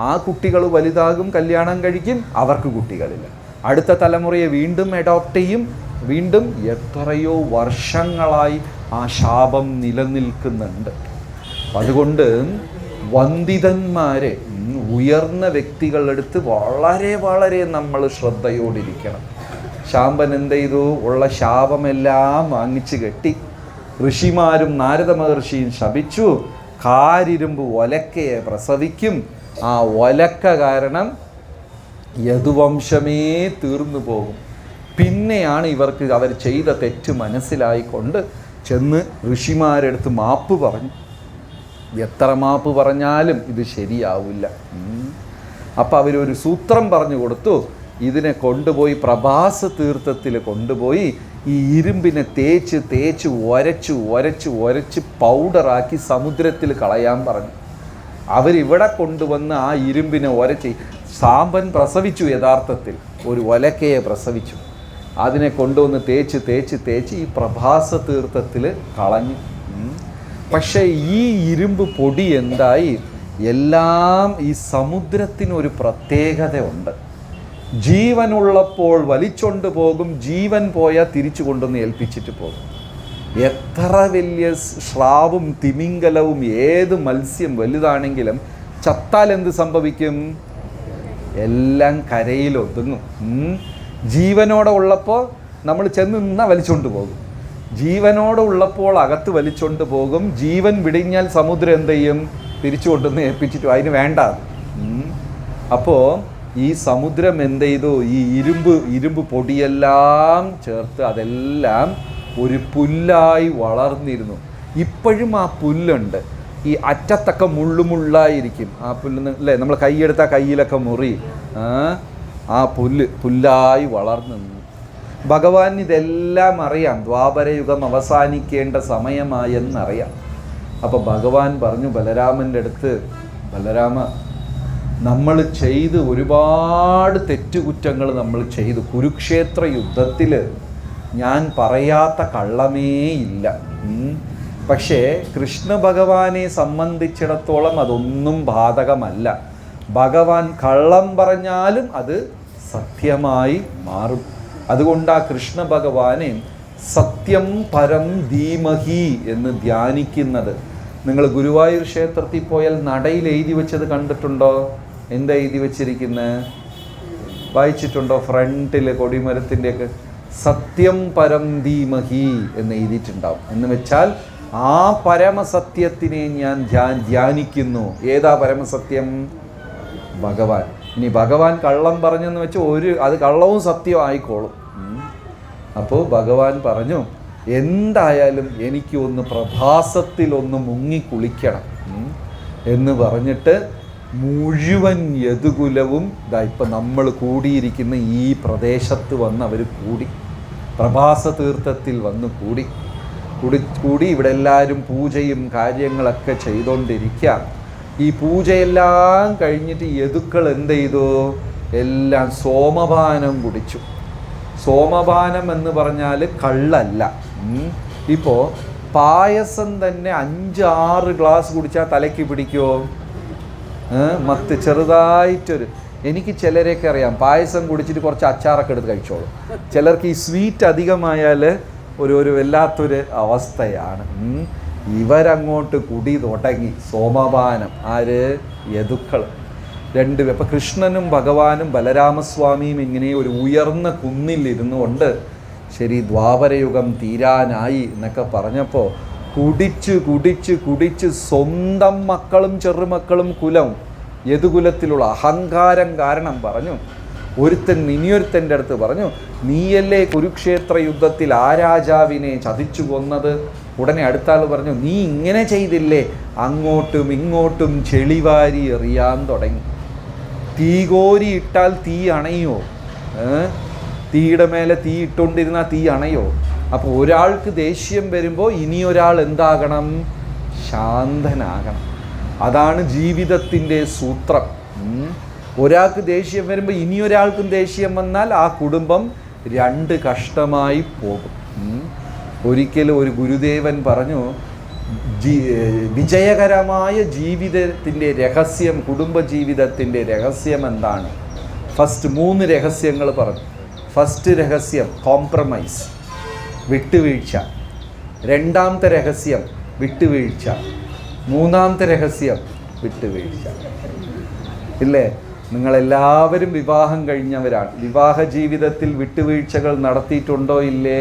ആ കുട്ടികൾ വലുതാകും, കല്യാണം കഴിക്കും, അവർക്ക് കുട്ടികളില്ല. അടുത്ത തലമുറയെ വീണ്ടും അഡോപ്റ്റ് ചെയ്യും, വീണ്ടും എത്രയോ വർഷങ്ങളായി ആ ശാപം നിലനിൽക്കുന്നുണ്ട്. അതുകൊണ്ട് വന്ദിതന്മാരെ, ഉയർന്ന വ്യക്തികളെടുത്ത് വളരെ വളരെ നമ്മൾ ശ്രദ്ധയോടിരിക്കണം. ശാമ്പൻ എന്ത് ചെയ്തു? ഉള്ള ശാപമെല്ലാം വാങ്ങിച്ച് കെട്ടി. ഋഷിമാരും നാരദ മഹർഷിയും ശപിച്ചു, കാരിരുമ്പ് ഒലക്കയെ പ്രസവിക്കും, ആ ഒലക്ക കാരണം യദുവംശമേ തീർന്നു പോകും. പിന്നെയാണ് ഇവർക്ക് അവർ ചെയ്ത തെറ്റ് മനസ്സിലായിക്കൊണ്ട് ചെന്ന് ഋഷിമാരെടുത്ത് മാപ്പ് പറഞ്ഞു. എത്ര മാപ്പ് പറഞ്ഞാലും ഇത് ശരിയാവില്ല. അപ്പം അവരൊരു സൂത്രം പറഞ്ഞു കൊടുത്തു. ഇതിനെ കൊണ്ടുപോയി പ്രഭാസ തീർത്ഥത്തിൽ കൊണ്ടുപോയി ഈ ഇരുമ്പിനെ തേച്ച് തേച്ച് ഉരച്ച് ഉരച്ച് ഉരച്ച് പൗഡറാക്കി സമുദ്രത്തിൽ കളയാൻ പറഞ്ഞു. അവരിവിടെ കൊണ്ടുവന്ന് ആ ഇരുമ്പിനെ ഉരച്ച്, സാമ്പൻ പ്രസവിച്ചു, യഥാർത്ഥത്തിൽ ഒരു ഒലക്കയെ പ്രസവിച്ചു. അതിനെ കൊണ്ടുവന്ന് തേച്ച് തേച്ച് തേച്ച് ഈ പ്രഭാസ തീർത്ഥത്തിൽ കളഞ്ഞു. പക്ഷേ ഈ ഇരുമ്പ് പൊടി എന്തായി? എല്ലാം ഈ സമുദ്രത്തിനൊരു പ്രത്യേകതയുണ്ട്. ജീവനുള്ളപ്പോൾ വലിച്ചൊണ്ട് പോകും, ജീവൻ പോയാൽ തിരിച്ചു കൊണ്ടുവന്ന് ഏൽപ്പിച്ചിട്ട് പോകും. എത്ര വലിയ സ്രാവും തിമിംഗലവും ഏത് മത്സ്യം വലുതാണെങ്കിലും ചത്താൽ എന്ത് സംഭവിക്കും? എല്ലാം കരയിൽ ഒതുങ്ങും. ജീവനോടെ ഉള്ളപ്പോൾ നമ്മൾ ചെന്ന് നിന്നാൽ വലിച്ചോണ്ട് പോകും, ജീവനോടെ ഉള്ളപ്പോൾ അകത്ത് വലിച്ചോണ്ട് പോകും. ജീവൻ വിടിഞ്ഞാൽ സമുദ്രം എന്ത് ചെയ്യും? തിരിച്ചു കൊണ്ടുവന്ന് ഏൽപ്പിച്ചിട്ട് അതിന് വേണ്ട. അപ്പോൾ ഈ സമുദ്രം എന്ത് ചെയ്തു? ഈ ഇരുമ്പ് പൊടിയെല്ലാം ചേർത്ത് അതെല്ലാം ഒരു പുല്ലായി വളർന്നിരുന്നു. ഇപ്പോഴും ആ പുല്ലുണ്ട്. ഈ അറ്റത്തൊക്കെ മുള്ളുമുള്ളായിരിക്കും ആ പുല്ല്, അല്ലേ? നമ്മൾ കൈയെടുത്താൽ കയ്യിലൊക്കെ മുറി. ആ പുല്ലായി വളർന്നു. ഭഗവാൻ ഇതെല്ലാം അറിയാം. ദ്വാപരയുഗം അവസാനിക്കേണ്ട സമയമായെന്നറിയാം. അപ്പോൾ ഭഗവാൻ പറഞ്ഞു ബലരാമൻ്റെ അടുത്ത്, ബലരാമ, നമ്മൾ ചെയ്ത് ഒരുപാട് തെറ്റുകുറ്റങ്ങൾ നമ്മൾ ചെയ്തു. കുരുക്ഷേത്ര യുദ്ധത്തിൽ ഞാൻ പറയാത്ത കള്ളമേ ഇല്ല. പക്ഷേ കൃഷ്ണ ഭഗവാനെ സംബന്ധിച്ചിടത്തോളം അതൊന്നും ബാധകമല്ല. ഭഗവാൻ കള്ളം പറഞ്ഞാലും അത് സത്യമായി മാറും. അതുകൊണ്ട് ആ കൃഷ്ണ ഭഗവാനെ സത്യം പരം ധീമഹി എന്ന് ധ്യാനിക്കുന്നത്. നിങ്ങൾ ഗുരുവായൂർ ക്ഷേത്രത്തിൽ പോയാൽ നടയിൽ എഴുതി വെച്ചത് കണ്ടിട്ടുണ്ടോ? എന്താ എഴുതി വെച്ചിരിക്കുന്നത്? വായിച്ചിട്ടുണ്ടോ? ഫ്രണ്ടിൽ കൊടിമരത്തിൻ്റെയൊക്കെ സത്യം പരം ധീമഹി എന്ന് എഴുതിയിട്ടുണ്ടാവും. എന്ന് വെച്ചാൽ ആ പരമസത്യത്തിനെ ഞാൻ ധ്യാനിക്കുന്നു. ഏതാ പരമസത്യം? ഭഗവാൻ. ഇനി ഭഗവാൻ കള്ളം പറഞ്ഞെന്ന് വെച്ച് അത് കള്ളവും സത്യവും ആയിക്കോളും. അപ്പോൾ ഭഗവാൻ പറഞ്ഞു, എന്തായാലും എനിക്ക് ഒന്ന് പ്രഭാസത്തിലൊന്ന് മുങ്ങിക്കുളിക്കണം എന്ന് പറഞ്ഞിട്ട് മുഴുവൻ യദുകുലവും ഇപ്പം നമ്മൾ കൂടിയിരിക്കുന്ന ഈ പ്രദേശത്ത് വന്ന് അവർ കൂടി, പ്രഭാസ തീർത്ഥത്തിൽ വന്ന് കൂടി ഇവിടെ എല്ലാവരും പൂജയും കാര്യങ്ങളൊക്കെ ചെയ്തുകൊണ്ടിരിക്കാം. ഈ പൂജയെല്ലാം കഴിഞ്ഞിട്ട് യദുക്കൾ എന്ത് ചെയ്തു? എല്ലാം സോമപാനം കുടിച്ചു. സോമപാനം എന്ന് പറഞ്ഞാൽ കള്ളല്ല. ഇപ്പോൾ പായസം തന്നെ 5-6 ഗ്ലാസ് കുടിച്ചാൽ തലയ്ക്ക് പിടിക്കുമോ? മത്ത് ചെറുതായിട്ടൊരു, എനിക്ക് ചിലരെയൊക്കെ അറിയാം പായസം കുടിച്ചിട്ട് കുറച്ച് അച്ചാറൊക്കെ എടുത്ത് കഴിച്ചോളും. ചിലർക്ക് ഈ സ്വീറ്റ് അധികമായാൽ ഒരു വല്ലാത്തൊരു അവസ്ഥയാണ്. ഇവരങ്ങോട്ട് കുടി തുടങ്ങി സോമപാനം. ആര്? യദുക്കൾ രണ്ടുപേർ. അപ്പം കൃഷ്ണനും ഭഗവാനും ബലരാമസ്വാമിയും ഇങ്ങനെ ഒരു ഉയർന്ന കുന്നിലിരുന്നു കൊണ്ട് ശരി ദ്വാപരയുഗം തീരാനായി എന്നൊക്കെ പറഞ്ഞപ്പോൾ കുടിച്ച് സ്വന്തം മക്കളും ചെറുമക്കളും കുലം യദുകുലത്തിലുള്ള അഹങ്കാരം കാരണം പറഞ്ഞു. ഇനിയൊരുത്തൻ്റെ അടുത്ത് പറഞ്ഞു, നീയല്ലേ കുരുക്ഷേത്ര യുദ്ധത്തിൽ ആ രാജാവിനെ ചതിച്ചു കൊന്നത്? ഉടനെ അടുത്താൾ പറഞ്ഞു, നീ ഇങ്ങനെ ചെയ്തില്ലേ? അങ്ങോട്ടും ഇങ്ങോട്ടും ചെളിവാരി എറിയാൻ തുടങ്ങി. തീ കോരി ഇട്ടാൽ തീ അണയോ? തീയുടെ മേലെ തീ ഇട്ടുകൊണ്ടിരുന്നാൽ തീ അണയോ? അപ്പോൾ ഒരാൾക്ക് ദേഷ്യം വരുമ്പോൾ ഇനിയൊരാൾ എന്താകണം? ശാന്തനാകണം. അതാണ് ജീവിതത്തിൻ്റെ സൂത്രം. ഒരാൾക്ക് ദേഷ്യം വരുമ്പോൾ ഇനിയൊരാൾക്കും ദേഷ്യം വന്നാൽ ആ കുടുംബം രണ്ട് കഷ്ടമായി പോകും. ഒരിക്കലും ഒരു ഗുരുദേവൻ പറഞ്ഞു, വിജയകരമായ ജീവിതത്തിൻ്റെ രഹസ്യം, കുടുംബജീവിതത്തിൻ്റെ രഹസ്യം എന്താണ്? ഫസ്റ്റ് 3 രഹസ്യങ്ങൾ പറഞ്ഞു. ഫസ്റ്റ് രഹസ്യം കോംപ്രമൈസ്, വിട്ടുവീഴ്ച. രണ്ടാമത്തെ രഹസ്യം വിട്ടുവീഴ്ച. മൂന്നാമത്തെ രഹസ്യം വിട്ടുവീഴ്ച. ഇല്ലേ? നിങ്ങളെല്ലാവരും വിവാഹം കഴിഞ്ഞവരാണ്. വിവാഹ ജീവിതത്തിൽ വിട്ടുവീഴ്ചകൾ നടത്തിയിട്ടുണ്ടോ ഇല്ലേ?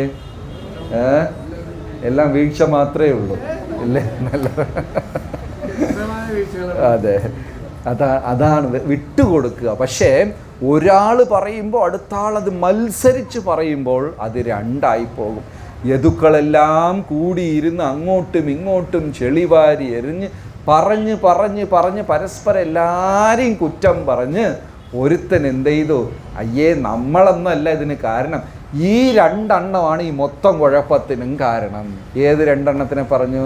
എല്ലാം വീഴ്ച മാത്രമേ ഉള്ളൂ ഇല്ലേ? നല്ല അതെ, അതാണ് വിട്ടുകൊടുക്കുക. പക്ഷേ ഒരാൾ പറയുമ്പോൾ അടുത്ത ആൾ അത് മത്സരിച്ച് പറയുമ്പോൾ അത് രണ്ടായി പോകും. യദുക്കളെല്ലാം കൂടിയിരുന്ന് അങ്ങോട്ടും ഇങ്ങോട്ടും ചെളിവാരി എറിഞ്ഞ് പറഞ്ഞ് പറഞ്ഞ് പറഞ്ഞ് പരസ്പരം എല്ലാവരെയും കുറ്റം പറഞ്ഞ് ഒരുത്തൻ എന്ത് ചെയ്തു? അയ്യേ, നമ്മളൊന്നല്ല ഇതിന് കാരണം, ഈ 2 എണ്ണമാണ് ഈ മൊത്തം കുഴപ്പത്തിനും കാരണം. ഏത് 2 എണ്ണത്തിനെ പറഞ്ഞു?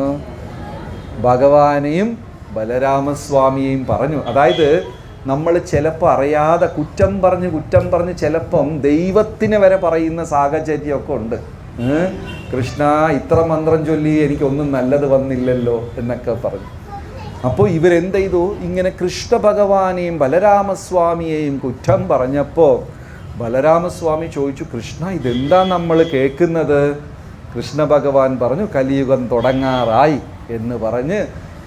ഭഗവാനെയും ബലരാമസ്വാമിയെയും പറഞ്ഞു. അതായത് നമ്മൾ ചിലപ്പോൾ അറിയാതെ കുറ്റം പറഞ്ഞ് ചിലപ്പം ദൈവത്തിന് വരെ പറയുന്ന സാഹചര്യമൊക്കെ ഉണ്ട്. കൃഷ്ണ, ഇത്ര മന്ത്രം ചൊല്ലി എനിക്കൊന്നും നല്ലത് വന്നില്ലല്ലോ എന്നൊക്കെ പറഞ്ഞു. അപ്പോൾ ഇവരെന്ത് ചെയ്തു? ഇങ്ങനെ കൃഷ്ണ ഭഗവാനെയും ബലരാമസ്വാമിയെയും കുറ്റം പറഞ്ഞപ്പോൾ ബലരാമസ്വാമി ചോദിച്ചു, കൃഷ്ണ ഇതെന്താ നമ്മൾ കേൾക്കുന്നത്? കൃഷ്ണ ഭഗവാൻ പറഞ്ഞു, കലിയുഗം തുടങ്ങാറായി എന്ന് പറഞ്ഞ്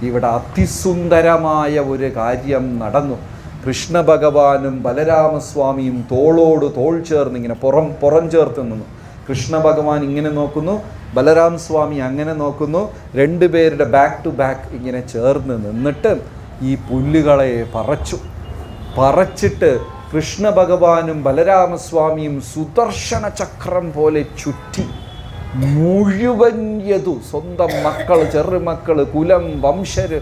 ഇവിടെ അതിസുന്ദരമായ ഒരു കാര്യം നടന്നു. കൃഷ്ണ ഭഗവാനും ബലരാമസ്വാമിയും തോളോട് തോൾ ചേർന്ന് ഇങ്ങനെ പുറം ചേർത്ത് നിന്നു. കൃഷ്ണ ഭഗവാൻ ഇങ്ങനെ നോക്കുന്നു, ബലരാം സ്വാമി അങ്ങനെ നോക്കുന്നു. 2 പേരുടെ ബാക്ക് ടു ബാക്ക് ഇങ്ങനെ ചേർന്ന് നിന്നിട്ട് ഈ പുല്ലുകളെ പറച്ചിട്ട് കൃഷ്ണ ഭഗവാനും ബലരാമസ്വാമിയും സുദർശന ചക്രം പോലെ ചുറ്റി മുഴുവൻ സ്വന്തം മക്കൾ, ചെറുമക്കൾ, കുലം, വംശര്,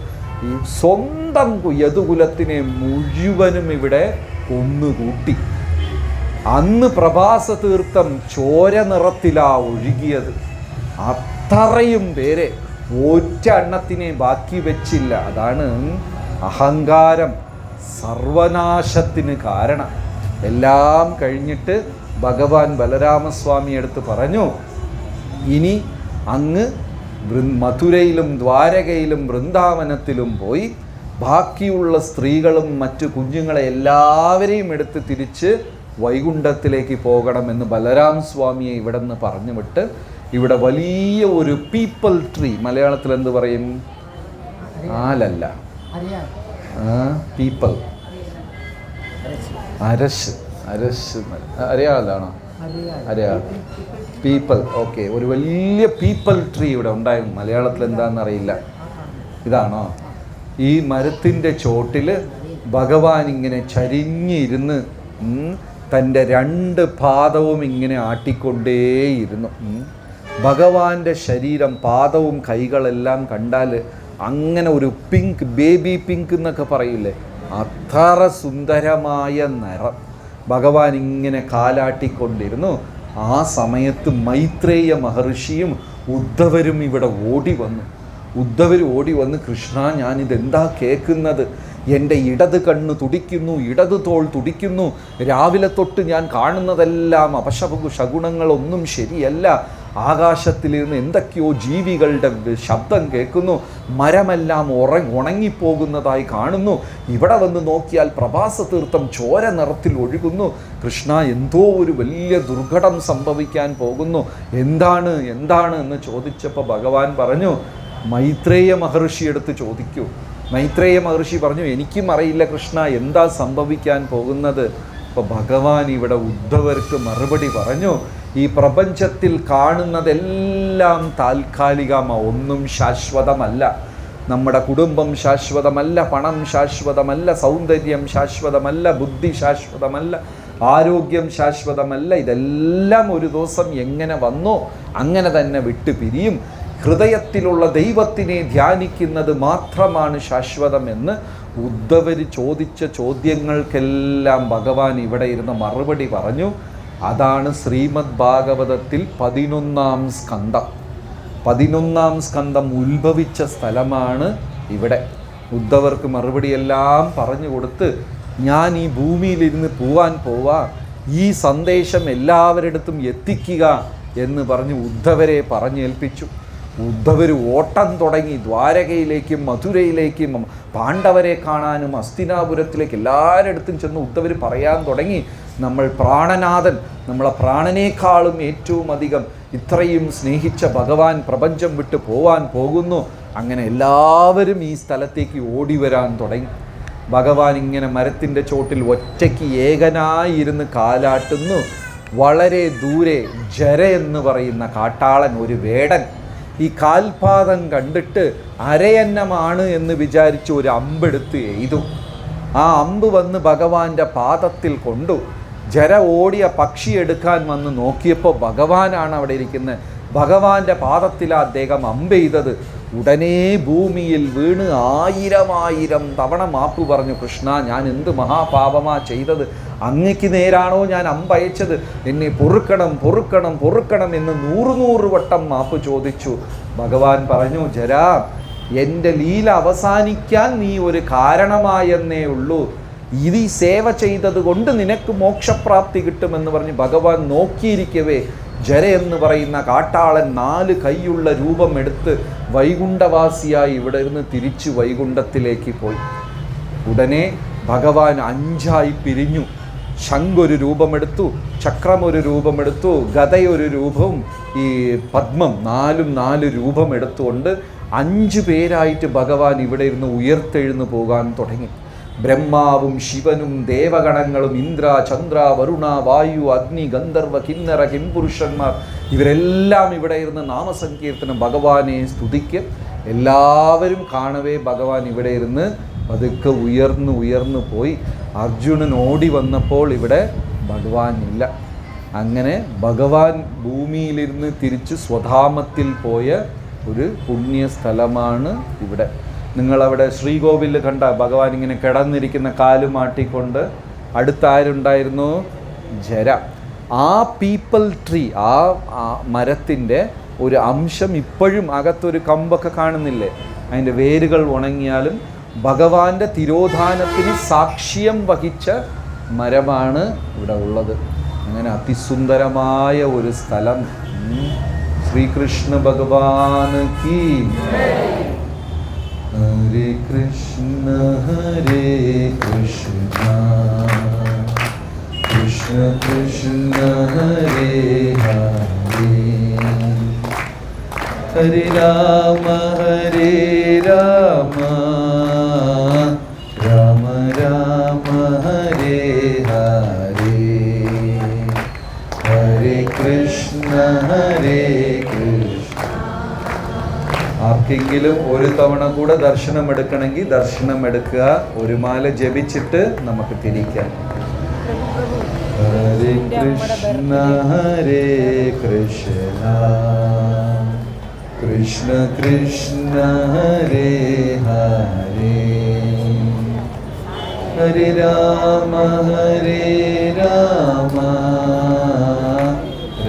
ഈ സ്വന്തം യദുകുലത്തിനെ മുഴുവനും ഇവിടെ കൊന്നുകൂട്ടി. അന്ന് പ്രഭാസ തീർത്ഥം ചോര നിറത്തിലാ ഒഴുകിയത്. അത്രയും പേരെ ഒറ്റ എണ്ണത്തിനെ ബാക്കി വെച്ചില്ല. അതാണ് അഹങ്കാരം സർവനാശത്തിന് കാരണം. എല്ലാം കഴിഞ്ഞിട്ട് ഭഗവാൻ ബലരാമസ്വാമി എടുത്ത് പറഞ്ഞു, ഇനി അങ്ങ് മഥുരയിലും ദ്വാരകയിലും വൃന്ദാവനത്തിലും പോയി ബാക്കിയുള്ള സ്ത്രീകളും മറ്റു കുഞ്ഞുങ്ങളെ എല്ലാവരെയും എടുത്ത് തിരിച്ച് വൈകുണ്ഠത്തിലേക്ക് പോകണമെന്ന് ബലരാം സ്വാമിയെ ഇവിടെ നിന്ന് പറഞ്ഞു വിട്ട് ഇവിടെ വലിയ ഒരു പീപ്പിൾ ട്രീ, മലയാളത്തിൽ എന്ത് പറയും? ആലല്ല, പീപ്പിൾ, അരശ്, അറിയാതാണോ? അറിയാം, പീപ്പിൾ. ഓക്കെ, ഒരു വലിയ പീപ്പിൾ ട്രീ ഇവിടെ ഉണ്ടായിരുന്നു. മലയാളത്തിൽ എന്താണെന്ന് അറിയില്ല. ഇതാണോ? ഈ മരത്തിൻ്റെ ചോട്ടിൽ ഭഗവാൻ ഇങ്ങനെ ചരിഞ്ഞിരുന്ന് തൻ്റെ 2 പാദവും ഇങ്ങനെ ആട്ടിക്കൊണ്ടേയിരുന്നു. ഭഗവാന്റെ ശരീരം, പാദവും കൈകളെല്ലാം കണ്ടാൽ അങ്ങനെ ഒരു പിങ്ക്, ബേബി പിങ്ക് എന്നൊക്കെ പറയില്ലേ, അത്ര സുന്ദരമായ നിറം. ഭഗവാൻ ഇങ്ങനെ കാലാട്ടിക്കൊണ്ടിരുന്നു. ആ സമയത്ത് മൈത്രേയ മഹർഷിയും ഉദ്ധവരും ഇവിടെ ഓടി വന്ന്, കൃഷ്ണ ഞാനിതെന്താ കേൾക്കുന്നത്? എൻ്റെ ഇടത് കണ്ണ് തുടിക്കുന്നു, ഇടത് തോൾ തുടിക്കുന്നു. രാവിലെ തൊട്ട് ഞാൻ കാണുന്നതെല്ലാം ശകുനങ്ങളൊന്നും ശരിയല്ല. ആകാശത്തിലിരുന്ന് എന്തൊക്കെയോ ജീവികളുടെ ശബ്ദം കേൾക്കുന്നു. മരമെല്ലാം ഉണങ്ങിപ്പോകുന്നതായി കാണുന്നു. ഇവിടെ വന്ന് നോക്കിയാൽ പ്രഭാസ തീർത്ഥം ചോര നിറത്തിൽ ഒഴുകുന്നു. കൃഷ്ണ, എന്തോ ഒരു വലിയ ദുർഘടം സംഭവിക്കാൻ പോകുന്നു. എന്താണ് എന്ന് ചോദിച്ചപ്പോൾ ഭഗവാൻ പറഞ്ഞു, മൈത്രേയ മഹർഷി എടുത്ത് ചോദിക്കൂ. മൈത്രേയ മഹർഷി പറഞ്ഞു, എനിക്കും അറിയില്ല കൃഷ്ണ എന്താ സംഭവിക്കാൻ പോകുന്നത്. അപ്പോൾ ഭഗവാൻ ഇവിടെ ഉദ്ധവർക്ക് മറുപടി പറഞ്ഞു, ഈ പ്രപഞ്ചത്തിൽ കാണുന്നതെല്ലാം താൽക്കാലികമാണ്, ഒന്നും ശാശ്വതമല്ല. നമ്മുടെ കുടുംബം ശാശ്വതമല്ല, പണം ശാശ്വതമല്ല, സൗന്ദര്യം ശാശ്വതമല്ല, ബുദ്ധി ശാശ്വതമല്ല, ആരോഗ്യം ശാശ്വതമല്ല. ഇതെല്ലാം ഒരു ദിവസം എങ്ങനെ വന്നോ അങ്ങനെ തന്നെ വിട്ടു പിരിയും. ഹൃദയത്തിലുള്ള ദൈവത്തിനെ ധ്യാനിക്കുന്നത് മാത്രമാണ് ശാശ്വതമെന്ന് ഉദ്ധവർ ചോദിച്ച ചോദ്യങ്ങൾക്കെല്ലാം ഭഗവാൻ ഇവിടെ ഇരുന്ന് മറുപടി പറഞ്ഞു. അതാണ് ശ്രീമദ് ഭാഗവതത്തിൽ 11-ാം സ്കന്ധം. 11-ാം സ്കന്ധം ഉത്ഭവിച്ച സ്ഥലമാണ് ഇവിടെ. ഉദ്ധവർക്ക് മറുപടിയെല്ലാം പറഞ്ഞു കൊടുത്ത്, ഞാൻ ഈ ഭൂമിയിലിരുന്ന് പോവാൻ പോവാ, ഈ സന്ദേശം എല്ലാവരിടത്തും എത്തിക്കുക എന്ന് പറഞ്ഞ് ഉദ്ധവരെ പറഞ്ഞേൽപ്പിച്ചു. ഉദ്ധവർ ഓട്ടം തുടങ്ങി. ദ്വാരകയിലേക്കും മധുരയിലേക്കും പാണ്ഡവരെ കാണാനും ഹസ്തിനാപുരത്തിലേക്ക് എല്ലാവരിടത്തും ചെന്ന് ഉദ്ധവർ പറയാൻ തുടങ്ങി, നമ്മൾ പ്രാണനാഥൻ, നമ്മളെ പ്രാണനേക്കാളും ഏറ്റവും അധികം ഇത്രയും സ്നേഹിച്ച ഭഗവാൻ പ്രപഞ്ചം വിട്ട് പോവാൻ പോകുന്നു. അങ്ങനെ എല്ലാവരും ഈ സ്ഥലത്തേക്ക് ഓടി വരാൻ തുടങ്ങി. ഭഗവാൻ ഇങ്ങനെ മരത്തിൻ്റെ ചോട്ടിൽ ഒറ്റയ്ക്ക് ഏകനായി ഇരുന്ന് കാലാട്ടുന്നു. വളരെ ദൂരെ ജര എന്ന് പറയുന്ന കാട്ടാളൻ, ഒരു വേടൻ, ഈ കാൽപാദം കണ്ടിട്ട് അരയന്നമാണ് എന്ന് വിചാരിച്ച് ഒരു അമ്പെടുത്ത് എയ്തു. ആ അമ്പ് വന്ന് ഭഗവാന്റെ പാദത്തിൽ കൊണ്ടു. ജര ഓടിയ പക്ഷി എടുക്കാൻ വന്ന് നോക്കിയപ്പോൾ ഭഗവാനാണ് അവിടെ ഇരിക്കുന്നത്. ഭഗവാന്റെ പാദത്തിലാണ് അദ്ദേഹം അമ്പെയ്തത്. ഉടനെ ഭൂമിയിൽ വീണ് 1000 തവണ മാപ്പ് പറഞ്ഞു, കൃഷ്ണ, ഞാൻ എന്ത് മഹാപാപമാ ചെയ്തത്? അങ്ങയ്ക്ക് നേരാണോ ഞാൻ അമ്പയച്ചത്? എന്നെ പൊറുക്കണം പൊറുക്കണം പൊറുക്കണം എന്ന് 100 വട്ടം മാപ്പ് ചോദിച്ചു. ഭഗവാൻ പറഞ്ഞു, ജരാ, എൻ്റെ ലീല അവസാനിക്കാൻ നീ ഒരു കാരണമായെന്നേ ഉള്ളൂ. ഈ സേവ ചെയ്തത് കൊണ്ട് നിനക്ക് മോക്ഷപ്രാപ്തി കിട്ടുമെന്ന് പറഞ്ഞ് ഭഗവാൻ നോക്കിയിരിക്കവേ ജര എന്ന് പറയുന്ന കാട്ടാളൻ 4 കൈയുള്ള രൂപം എടുത്ത് വൈകുണ്ഠവാസിയായി ഇവിടെ ഇരുന്ന് തിരിച്ചു വൈകുണ്ഠത്തിലേക്ക് പോയി. ഉടനെ ഭഗവാൻ 5ആയി പിരിഞ്ഞു. ശംഖൊരു രൂപമെടുത്തു, ചക്രമൊരു രൂപമെടുത്തു, ഗദയൊരു രൂപവും ഈ പദ്മം 4 രൂപമെടുത്തുകൊണ്ട് 5 പേരായിട്ട് ഭഗവാൻ ഇവിടെ ഇരുന്ന് ഉയർത്തെഴുന്നു പോകാൻ തുടങ്ങി. ബ്രഹ്മാവും ശിവനും ദേവഗണങ്ങളും ഇന്ദ്ര ചന്ദ്ര വരുണ വായു അഗ്നി ഗന്ധർവ കിന്നര കിംപുരുഷന്മാർ ഇവരെല്ലാം ഇവിടെ ഇരുന്ന് നാമസങ്കീർത്തനം ഭഗവാനെ സ്തുതിക്കും. എല്ലാവരും കാണവേ ഭഗവാൻ ഇവിടെ ഇരുന്ന് പതുക്കെ ഉയർന്നു പോയി. അർജുനൻ ഓടി വന്നപ്പോൾ ഇവിടെ ഭഗവാൻ ഇല്ല. അങ്ങനെ ഭഗവാൻ ഭൂമിയിലിരുന്ന് തിരിച്ച് സ്വധാമത്തിൽ പോയ ഒരു പുണ്യസ്ഥലമാണ് ഇവിടെ. നിങ്ങളവിടെ ശ്രീകോവിൽ കണ്ട ഭഗവാൻ ഇങ്ങനെ കിടന്നിരിക്കുന്ന കാലുമാട്ടിക്കൊണ്ട് അടുത്താരുണ്ടായിരുന്നു? ജര. ആ പീപ്പിൾ ട്രീ, ആ മരത്തിൻ്റെ ഒരു അംശം ഇപ്പോഴും അകത്തൊരു കമ്പൊക്കെ കാണുന്നില്ലേ? അതിൻ്റെ വേരുകൾ ഉണങ്ങിയാലും ഭഗവാന്റെ തിരോധാനത്തിന് സാക്ഷ്യം വഹിച്ച മരമാണ് ഇവിടെ ഉള്ളത്. അങ്ങനെ അതിസുന്ദരമായ ഒരു സ്ഥലം. ശ്രീകൃഷ്ണ ഭഗവാന് കീ. ഹരേ കൃഷ്ണ കൃഷ്ണ കൃഷ്ണ ഹരേ ഹരേ, ഹരേ രാമ രാമ രാമ ഹരേ ഹരേ, ഹരേ കൃഷ്ണ ഹരേ കൃഷ്ണ. ആർക്കെങ്കിലും ഒരു തവണ കൂടെ ദർശനം എടുക്കണമെങ്കിൽ ദർശനം എടുക്കുക. ഒരു മാല ജപിച്ചിട്ട് നമുക്ക് തിരിക്കാം. ഹരേ കൃഷ്ണ കൃഷ്ണ കൃഷ്ണ ഹരേ ഹരേ, ഹരേ രാമ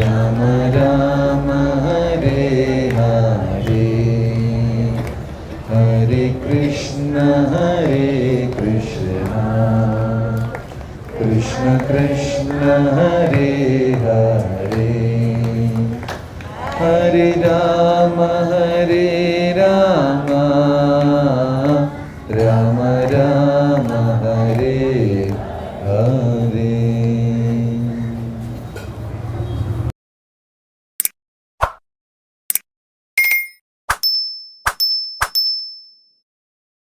രാമ രാമ ഹരേ ഹരേ, ഹരേ കൃഷ്ണ കൃഷ്ണ കൃഷ്ണ ഹരേ ഹരേ, ഹരേ രാമ